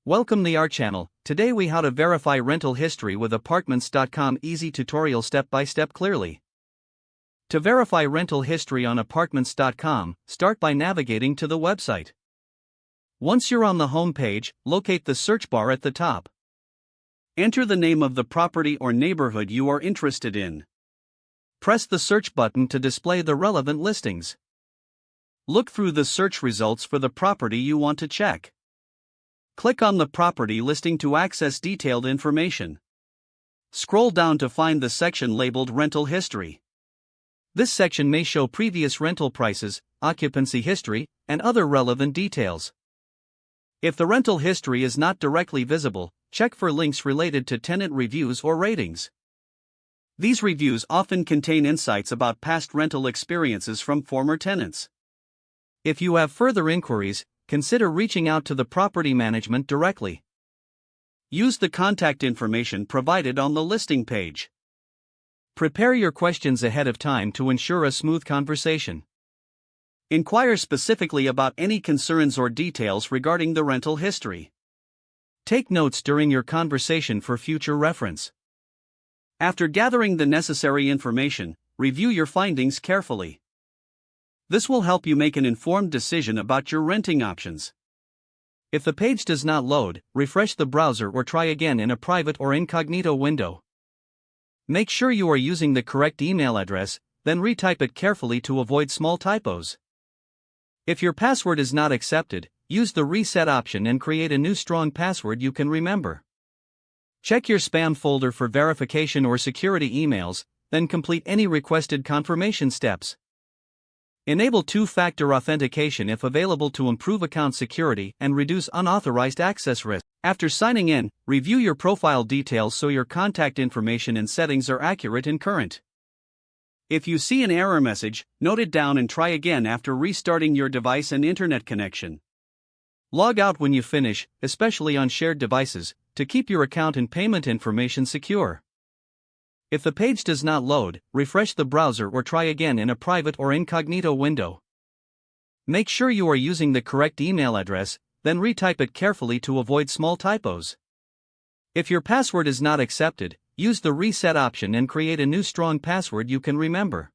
Welcome to our channel. Today we how to verify rental history with apartments.com easy tutorial step-by-step clearly. To verify rental history on apartments.com, start by navigating to the website. Once you're on the home page, locate the search bar at the top. Enter the name of the property or neighborhood you are interested in. Press the search button to display the relevant listings. Look through the search results for the property you want to check. Click on the property listing to access detailed information. Scroll down to find the section labeled Rental History. This section may show previous rental prices, occupancy history, and other relevant details. If the rental history is not directly visible, check for links related to tenant reviews or ratings. These reviews often contain insights about past rental experiences from former tenants. If you have further inquiries, consider reaching out to the property management directly. Use the contact information provided on the listing page. Prepare your questions ahead of time to ensure a smooth conversation. Inquire specifically about any concerns or details regarding the rental history. Take notes during your conversation for future reference. After gathering the necessary information, review your findings carefully. This will help you make an informed decision about your renting options. If the page does not load, refresh the browser or try again in a private or incognito window. Make sure you are using the correct email address, then retype it carefully to avoid small typos. If your password is not accepted, use the reset option and create a new strong password you can remember. Check your spam folder for verification or security emails, then complete any requested confirmation steps. Enable two-factor authentication if available to improve account security and reduce unauthorized access risk. After signing in, review your profile details so your contact information and settings are accurate and current. If you see an error message, note it down and try again after restarting your device and internet connection. Log out when you finish, especially on shared devices, to keep your account and payment information secure. If the page does not load, refresh the browser or try again in a private or incognito window. Make sure you are using the correct email address, then retype it carefully to avoid small typos. If your password is not accepted, use the reset option and create a new strong password you can remember.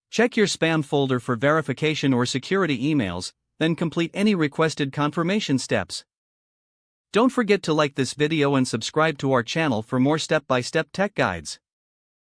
Check your spam folder for verification or security emails, then complete any requested confirmation steps. Don't forget to like this video and subscribe to our channel for more step-by-step tech guides.